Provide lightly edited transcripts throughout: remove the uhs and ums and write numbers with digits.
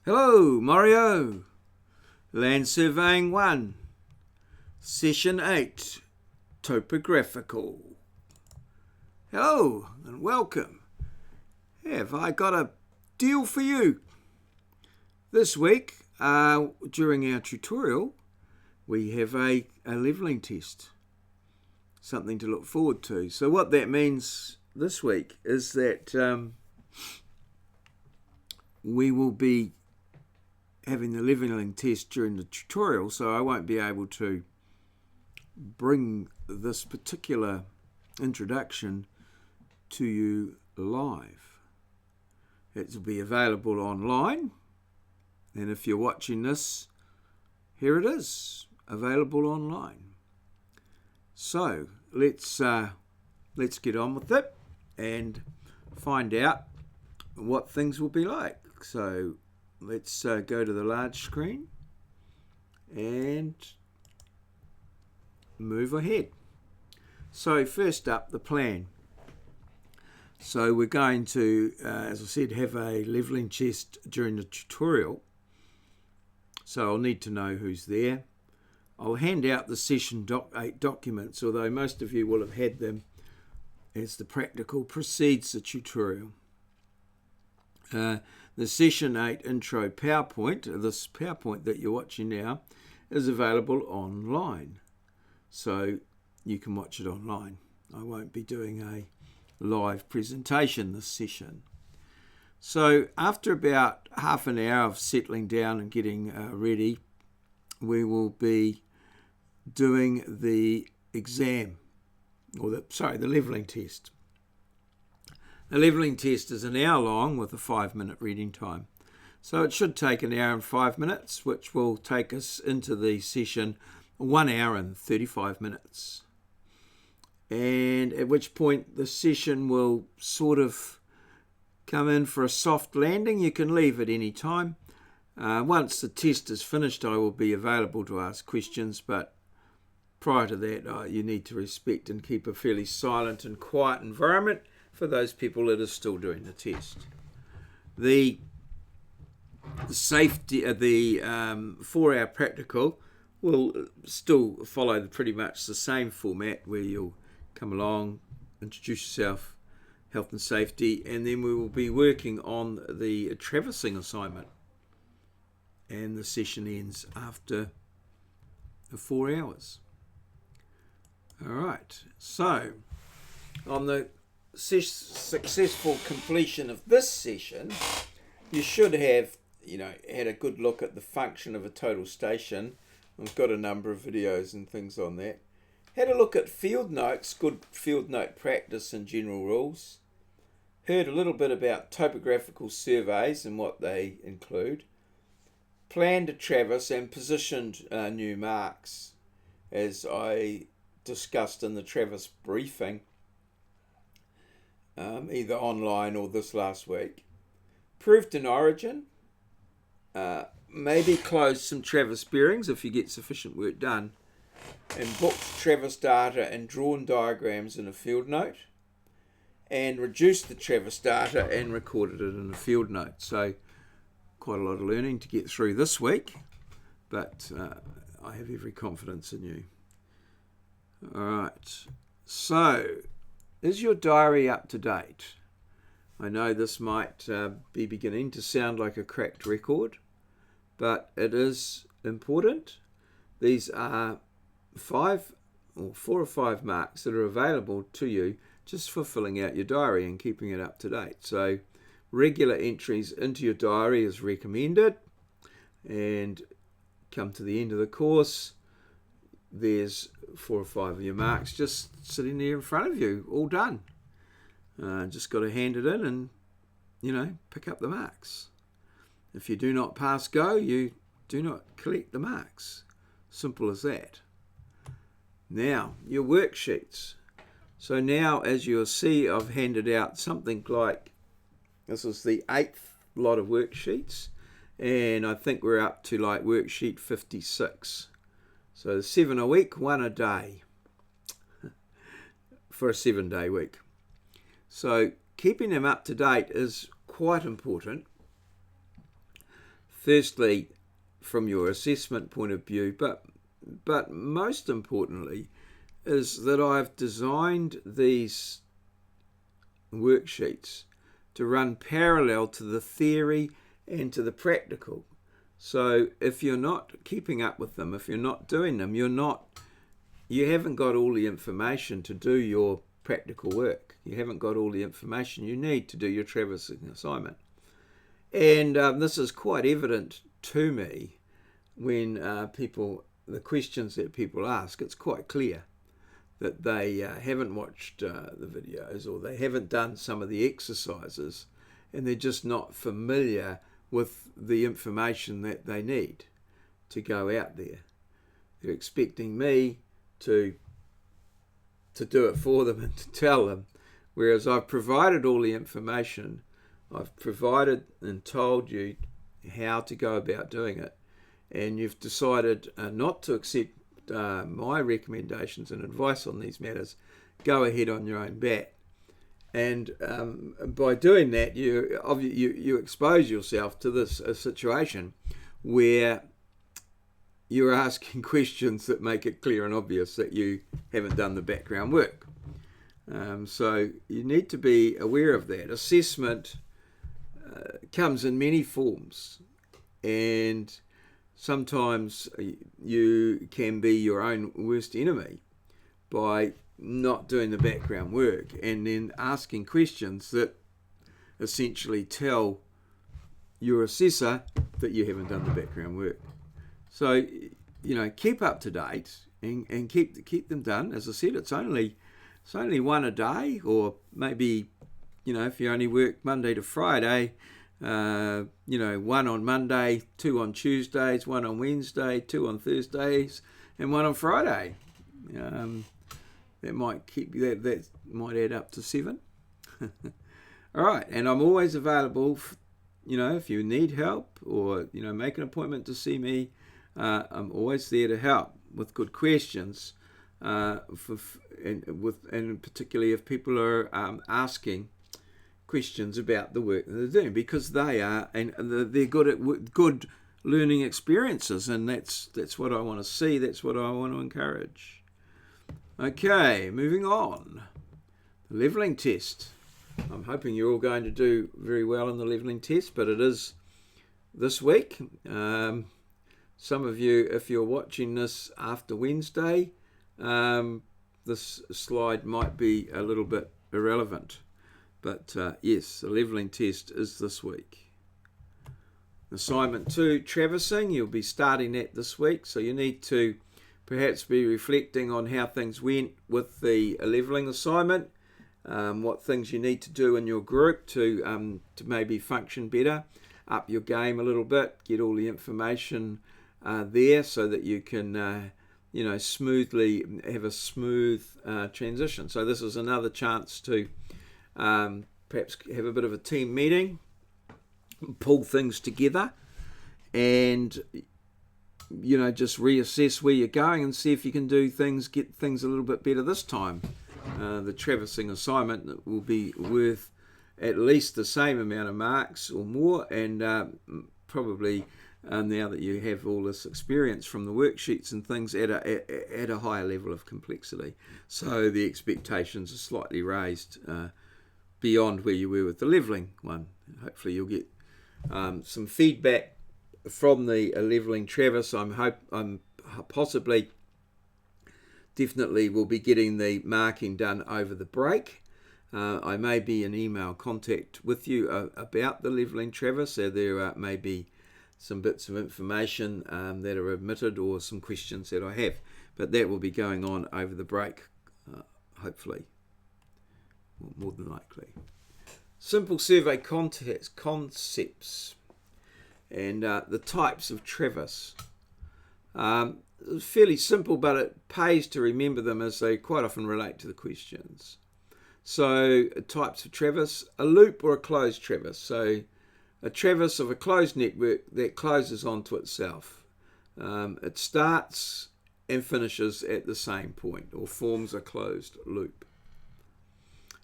Hello, Maurieo. Land Surveying 1, Session 8, Topographical. Hello and welcome. Have I got a deal for you? This week, during our tutorial, we have a levelling test. Something to look forward to. So what that means this week is that we will be having the levelling test during the tutorial, so I won't be able to bring this particular introduction to you live. It will be available online, and if you're watching this, here it is, available online. So let's get on with it and find out what things will be like. So let's go to the large screen and move ahead. So first up, the plan. So we're going to, as I said, have a levelling test during the tutorial. So I'll need to know who's there. I'll hand out the Session 8 documents, although most of you will have had them as the practical precedes the tutorial. The Session 8 intro PowerPoint, this PowerPoint that you're watching now, is available online. So you can watch it online. I won't be doing a live presentation this session. So after about half an hour of settling down and getting ready, we will be doing the exam, or the levelling test. The levelling test is an hour long with a 5-minute reading time. So it should take an hour and 5 minutes, which will take us into the session 1 hour and 35 minutes. And at which point the session will sort of come in for a soft landing. You can leave at any time. Once the test is finished, I will be available to ask questions, but prior to that, you need to respect and keep a fairly silent and quiet environment for those people that are still doing the test. The safety, the 4-hour practical will still follow pretty much the same format, where you'll come along, introduce yourself, health and safety, and then we will be working on the traversing assignment. And the session ends after the 4 hours. All right, so on the successful completion of this session, you should have, had a good look at the function of a total station. I've got a number of videos and things on that. Had a look at field notes, good field note practice and general rules. Heard a little bit about topographical surveys and what they include. Planned a traverse and positioned new marks, as I discussed in the traverse briefing, either online or this last week. Proved an origin. Maybe closed some traverse bearings if you get sufficient work done. And booked traverse data and drawn diagrams in a field note. And reduced the traverse data and recorded it in a field note. So quite a lot of learning to get through this week, but I have every confidence in you. All right, so is your diary up to date? I know this might be beginning to sound like a cracked record, but it is important. These are 4 or 5 marks that are available to you just for filling out your diary and keeping it up to date. So regular entries into your diary is recommended, and come to the end of the course, there's 4 or 5 of your marks just sitting there in front of you, all done. Just got to hand it in and, pick up the marks. If you do not pass go, you do not collect the marks. Simple as that. Now, your worksheets. So now, as you'll see, I've handed out something like, this is the 8th lot of worksheets, and I think we're up to like worksheet 56. So 7 a week, 1 a day for a 7-day week. So keeping them up to date is quite important. Firstly, from your assessment point of view, but most importantly, is that I've designed these worksheets to run parallel to the theory and to the practical. So if you're not keeping up with them, if you're not doing them, you haven't got all the information to do your practical work. You haven't got all the information you need to do your traversing assignment. And this is quite evident to me when the questions that people ask, it's quite clear that they haven't watched the videos, or they haven't done some of the exercises, and they're just not familiar with the information that they need to go out there. They're expecting me to do it for them and to tell them, whereas I've provided all the information. I've provided and told you how to go about doing it, and you've decided not to accept my recommendations and advice on these matters. Go ahead on your own bat, and by doing that, you expose yourself to this situation where you're asking questions that make it clear and obvious that you haven't done the background work. So you need to be aware of that. Assessment comes in many forms, and sometimes you can be your own worst enemy by not doing the background work and then asking questions that essentially tell your assessor that you haven't done the background work. So, keep up to date and keep them done. As I said, it's only one a day, or maybe, if you only work Monday to Friday, one on Monday, 2 on Tuesdays, 1 on Wednesday, 2 on Thursdays, and 1 on Friday. That might add up to 7. All right, and I'm always available. If you need help, or make an appointment to see me, I'm always there to help with good questions. And particularly if people are asking questions about the work that they're doing, because they are, and they're good at good learning experiences, and that's what I want to see. That's what I want to encourage. Okay, moving on. The levelling test. I'm hoping you're all going to do very well in the levelling test, but it is this week. Some of you, if you're watching this after Wednesday, this slide might be a little bit irrelevant. But yes, the levelling test is this week. Assignment 2, traversing, you'll be starting that this week. So you need to perhaps be reflecting on how things went with the levelling assignment, what things you need to do in your group to maybe function better, up your game a little bit, get all the information there so that you can smoothly have a smooth transition. So this is another chance to perhaps have a bit of a team meeting, pull things together, and just reassess where you're going and see if you can get things a little bit better this time. The traversing assignment will be worth at least the same amount of marks or more, and probably now that you have all this experience from the worksheets and things at a higher level of complexity. So the expectations are slightly raised beyond where you were with the levelling one. Hopefully you'll get some feedback from the levelling traverse. I'm possibly, definitely will be getting the marking done over the break. I may be in email contact with you about the levelling traverse, so there may be some bits of information that are omitted, or some questions that I have. But that will be going on over the break, hopefully, more than likely. Simple survey concepts and the types of traverse. Fairly simple, but it pays to remember them as they quite often relate to the questions. So types of traverse, a loop or a closed traverse. So a traverse of a closed network that closes onto itself. It starts and finishes at the same point, or forms a closed loop.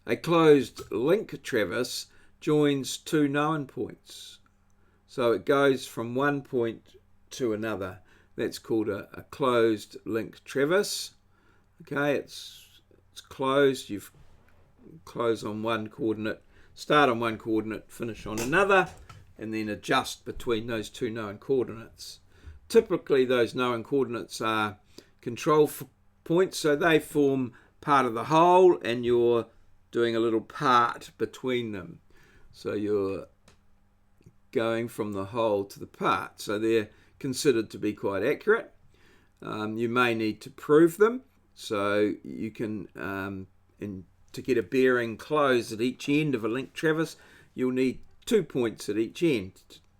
A closed link traverse joins two known points. So it goes from one point to another. That's called a closed link traverse. Okay, it's closed. You've close on one coordinate, start on one coordinate, finish on another, and then adjust between those two known coordinates. Typically, those known coordinates are control points, so they form part of the whole, and you're doing a little part between them. So you're going from the whole to the part. So they're considered to be quite accurate. You may need to prove them, so you can, to get a bearing closed at each end of a link traverse, you'll need 2 points at each end,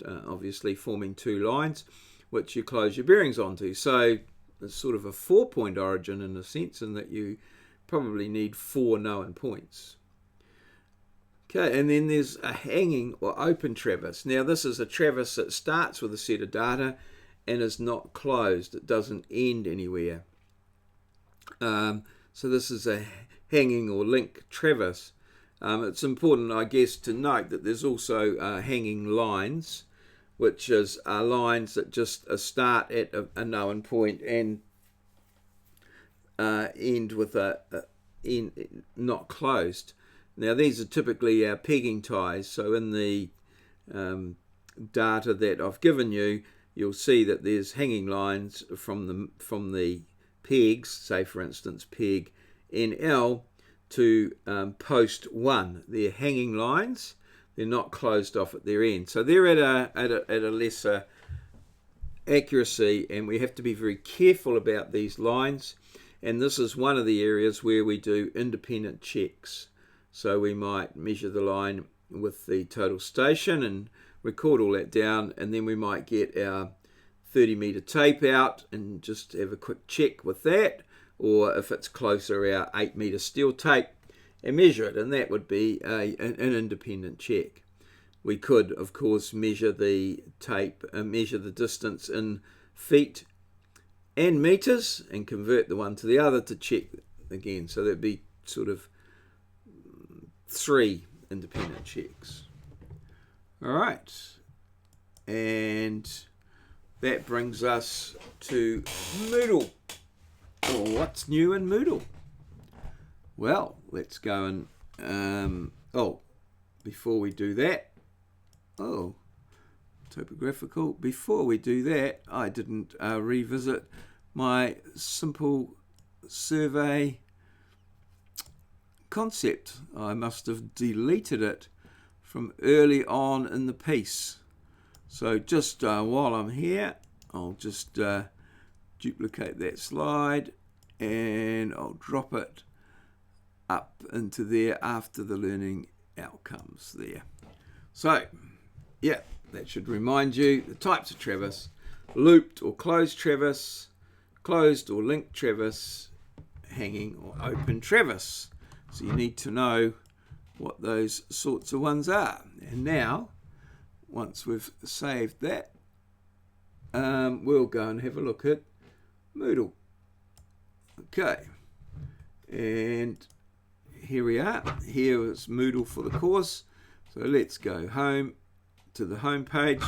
obviously forming 2 lines, which you close your bearings onto. So it's sort of a 4-point origin in a sense, in that you probably need 4 known points. Okay, and then there's a hanging or open traverse. Now this is a traverse that starts with a set of data and is not closed. It doesn't end anywhere. So this is a hanging or link traverse. It's important, I guess, to note that there's also hanging lines, which is lines that just start at a known point and end with a end not closed. Now these are typically our pegging ties. So in the data that I've given you, you'll see that there's hanging lines from the pegs, say for instance peg NL to post 1. They're hanging lines. They're not closed off at their end. So they're at a lesser accuracy, and we have to be very careful about these lines. And this is one of the areas where we do independent checks. So we might measure the line with the total station and record all that down, and then we might get our 30-meter tape out and just have a quick check with that, or if it's closer, our 8-meter steel tape, and measure it, and that would be an independent check. We could, of course, measure the tape, measure the distance in feet and meters, and convert the one to the other to check again. So that'd be sort of 3 independent checks. All right, and that brings us to Moodle. Oh, what's new in Moodle? Well, let's go and before we do that, topographical. Before we do that, I didn't revisit my simple survey concept. I must have deleted it from early on in the piece. So just while I'm here, I'll just duplicate that slide and I'll drop it up into there after the learning outcomes there. So yeah, that should remind you the types of traverse: looped or closed traverse, closed or linked traverse, hanging or open traverse. So you need to know what those sorts of ones are. And now, once we've saved that, we'll go and have a look at Moodle. Okay, and here we are. Here is Moodle for the course. So let's go home to the home page.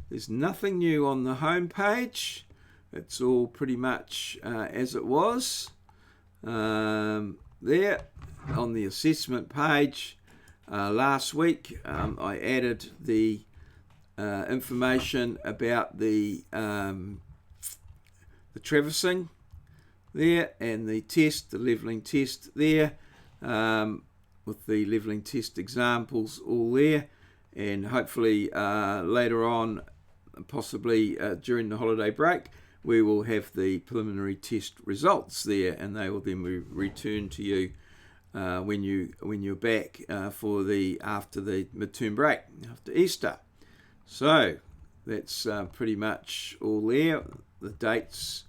There's nothing new on the home page. It's all pretty much as it was. There on the assessment page last week, I added the information about the traversing there, and the test, the leveling test there, with the leveling test examples all there, and hopefully later on, possibly during the holiday break, we will have the preliminary test results there, and they will then be returned to you when you're back for after the midterm break, after Easter. So that's pretty much all there. The dates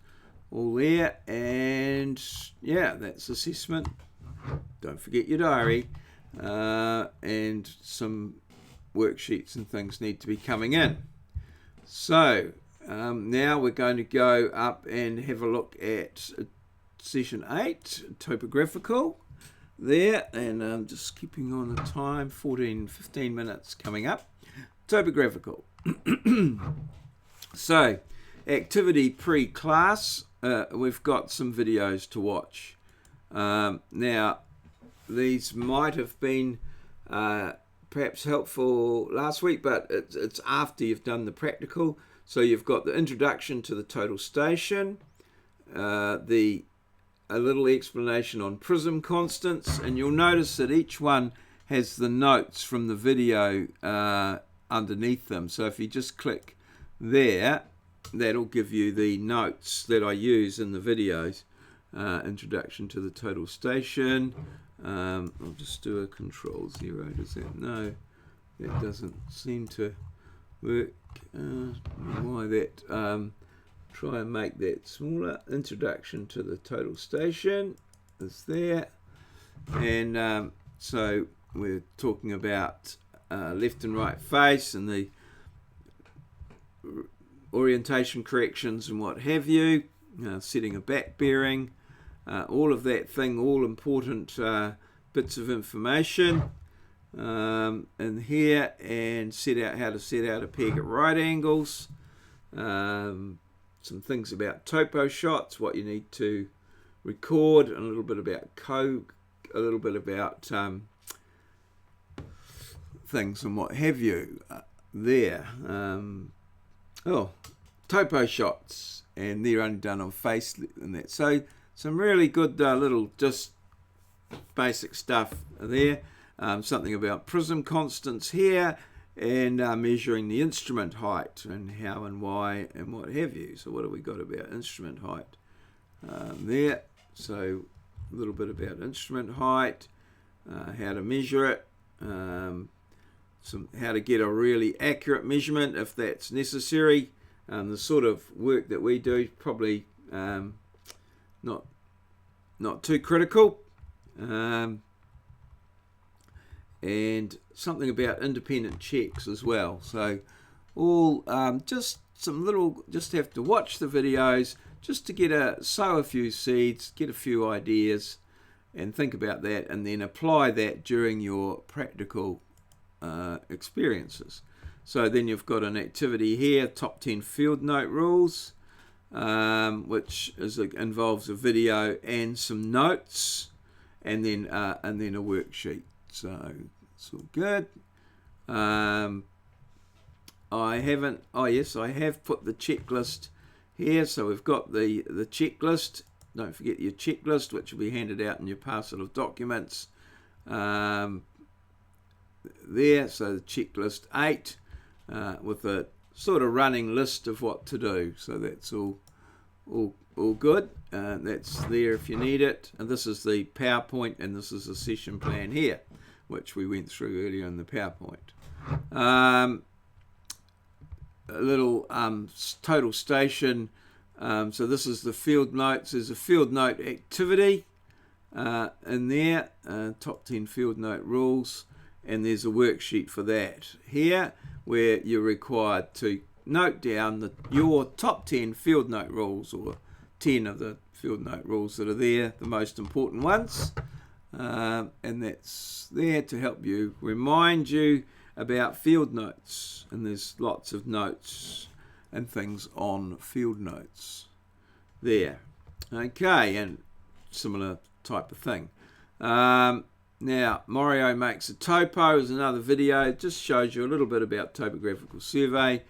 all there, and yeah, that's assessment. Don't forget your diary, and some worksheets and things need to be coming in. So now we're going to go up and have a look at session 8, topographical there, and I'm just keeping on the time, 15 minutes coming up topographical. So, activity pre-class, we've got some videos to watch. Now, these might have been perhaps helpful last week, but it's after you've done the practical. So you've got the introduction to the total station, a little explanation on prism constants, and you'll notice that each one has the notes from the video underneath them. So if you just click there, that'll give you the notes that I use in the videos. Introduction to the total station. I'll just do a Control-0. Does that? No, that doesn't seem to work. Why that? Try and make that smaller. Introduction to the total station is there, and so we're talking about left and right face and the orientation corrections and what have you, setting a back bearing, all of that thing, all important bits of information in here, and set out how to set out a peg at right angles, some things about topo shots, what you need to record, and a little bit about code, a little bit about things and what have you there. Topo shots, and they're only done on face and that. So some really good little just basic stuff there. Something about prism constants here, and measuring the instrument height and how and why and what have you. So what have we got about instrument height there? So a little bit about instrument height, how to measure it, how to get a really accurate measurement if that's necessary. The sort of work that we do, probably not too critical. And something about independent checks as well. So all just some little, just have to watch the videos just to sow a few seeds, get a few ideas, and think about that, and then apply that during your practical experiences. So then you've got an activity here, top 10 field note rules, which involves a video and some notes, and then a worksheet. So it's all good. I have put the checklist here. So we've got the checklist. Don't forget your checklist, which will be handed out in your parcel of documents. There, so the checklist 8 with a sort of running list of what to do. So that's all good. That's there if you need it. And this is the PowerPoint, and this is the session plan here, which we went through earlier in the PowerPoint. A little total station. So this is the field notes. There's a field note activity in there, top 10 field note rules, and there's a worksheet for that here, where you're required to note down your top 10 field note rules, or 10 of the field note rules that are there, the most important ones. And that's there to help you, remind you about field notes, and there's lots of notes and things on field notes there. Okay, and similar type of thing. Now, Maurieo makes a topo is another video. It just shows you a little bit about topographical survey,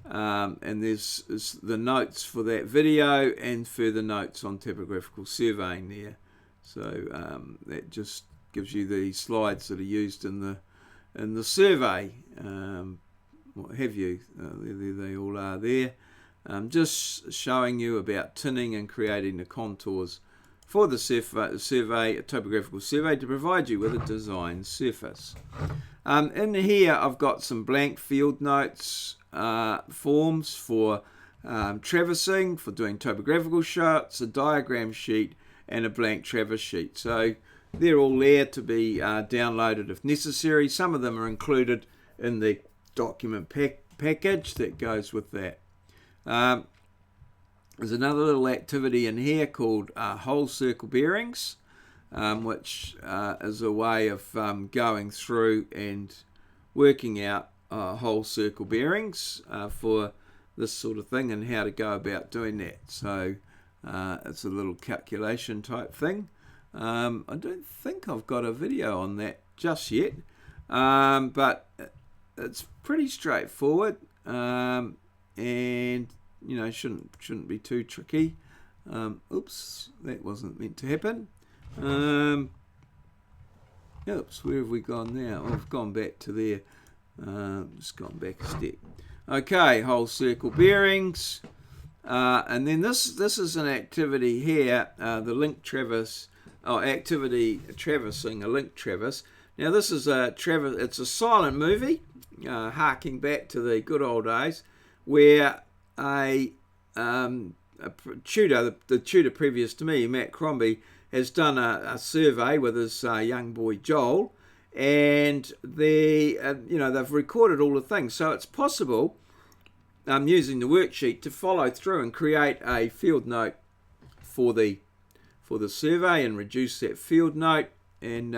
and there's the notes for that video and further notes on topographical surveying there. So that just gives you the slides that are used in the survey, what have you. They all are there. Just showing you about tinning and creating the contours for the survey, a topographical survey, to provide you with a design surface. In here I've got some blank field notes forms for traversing, for doing topographical shots, a diagram sheet, and a blank traverse sheet. So they're all there to be downloaded if necessary. Some of them are included in the document package that goes with that. There's another little activity in here called whole circle bearings, which is a way of going through and working out whole circle bearings for this sort of thing and how to go about doing that. So it's a little calculation type thing. I don't think I've got a video on that just yet, but it's pretty straightforward, and you know, shouldn't be too tricky. Oops, that wasn't meant to happen. Oops, where have we gone now? Oh, I've gone back to there. Just gone back a step. Okay, whole circle bearings, and then this is an activity here, the link traverse, activity traversing a link traverse. Now this is it's a silent movie, harking back to the good old days, where a tutor, the tutor previous to me, Matt Crombie, has done a survey with his young boy Joel, and they've recorded all the things. So it's possible, using the worksheet, to follow through and create a field note for the survey and reduce that field note and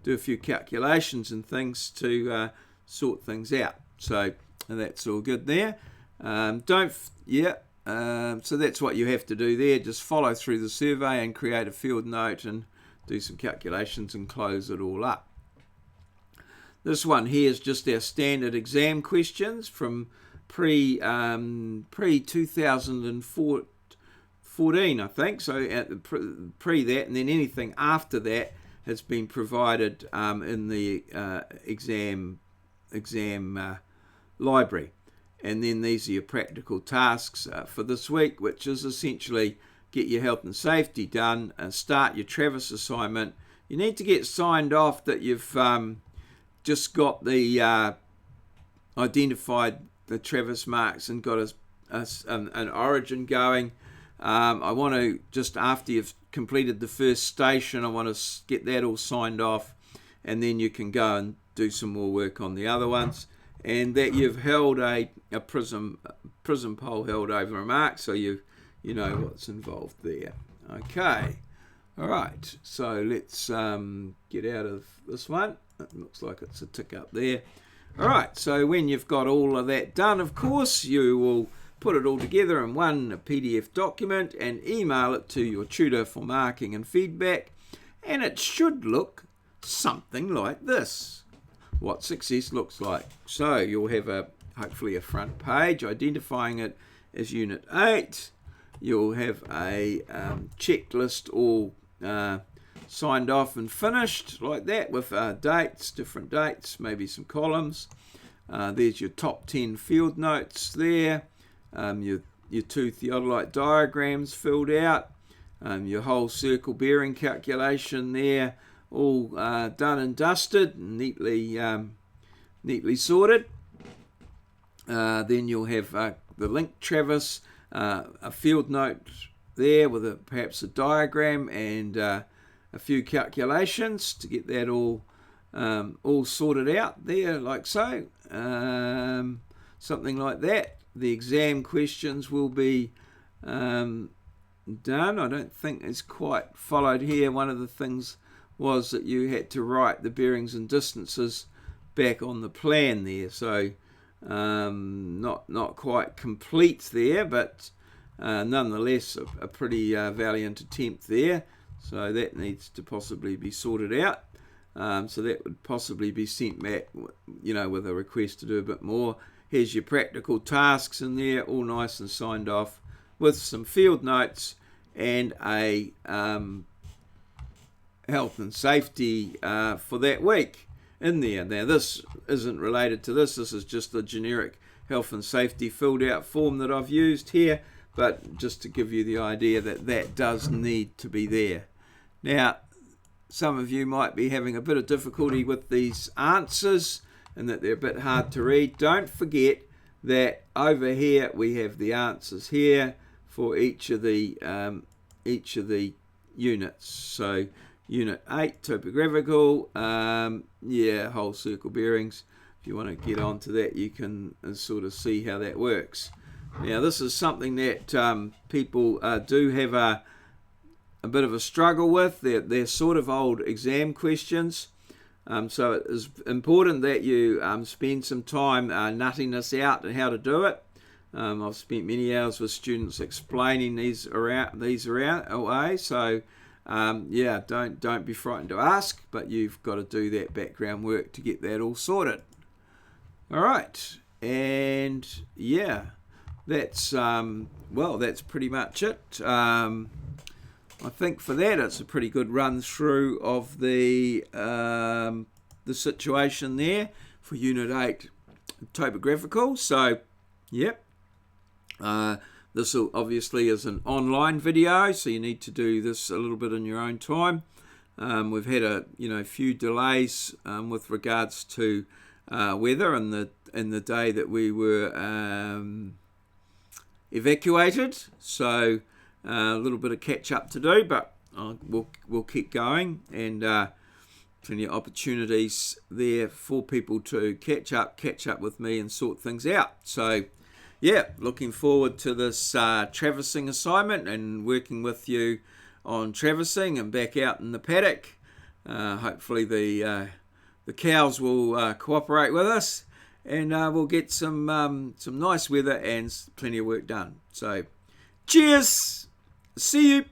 do a few calculations and things to sort things out. So that's all good there. So that's what you have to do there. Just follow through the survey and create a field note and do some calculations and close it all up. This one here is just our standard exam questions from pre-2014, I think. So at the pre that, and then anything after that has been provided in the exam library. And then these are your practical tasks for this week, which is essentially get your health and safety done and start your Traverse assignment. You need to get signed off that you've just got the identified the Traverse marks and got an origin going. I want to, just after you've completed the first station, I want to get that all signed off, and then you can go and do some more work on the other ones. And that you've held a prism pole held over a mark, so you know what's involved there. Okay, all right. So let's get out of this one. It looks like it's a tick up there. All right. So when you've got all of that done, of course, you will put it all together in one PDF document and email it to your tutor for marking and feedback. And it should look something like this. What success looks like. So you'll have hopefully a front page identifying it as Unit 8. You'll have a checklist all signed off and finished like that with dates, different dates, maybe some columns. There's your top 10 field notes there. Your 2 theodolite diagrams filled out. Your whole circle bearing calculation there. All done and dusted, and neatly sorted. Then you'll have the link traverse, a field note there with perhaps a diagram and a few calculations to get that all sorted out there, like so. Something like that. The exam questions will be done. I don't think it's quite followed here. One of the things was that you had to write the bearings and distances back on the plan there, so not quite complete there, but nonetheless a pretty valiant attempt there. So that needs to possibly be sorted out. So that would possibly be sent back, with a request to do a bit more. Here's your practical tasks in there, all nice and signed off, with some field notes and a health and safety for that week in there. Now this isn't related to this is just the generic health and safety filled out form that I've used here, but just to give you the idea that does need to be there. Now some of you might be having a bit of difficulty with these answers and that they're a bit hard to read. Don't forget that over here we have the answers here for each of the units. So Unit 8, topographical, whole circle bearings. If you want to get onto that, you can sort of see how that works. Now, this is something that people do have a bit of a struggle with. They're sort of old exam questions. So it is important that you spend some time nutting this out and how to do it. I've spent many hours with students explaining these away. So yeah, don't be frightened to ask, but you've got to do that background work to get that all sorted. All right, and yeah, that's that's pretty much it. I think for that it's a pretty good run through of the situation there for Unit 8 topographical. So, yep. This obviously is an online video, so you need to do this a little bit in your own time. We've had a few delays with regards to weather in the day that we were evacuated. So a little bit of catch up to do, but we'll keep going, and plenty of opportunities there for people to catch up with me and sort things out. So yeah, looking forward to this traversing assignment and working with you on traversing and back out in the paddock. Hopefully the cows will cooperate with us, and we'll get some nice weather and plenty of work done. So cheers, see you.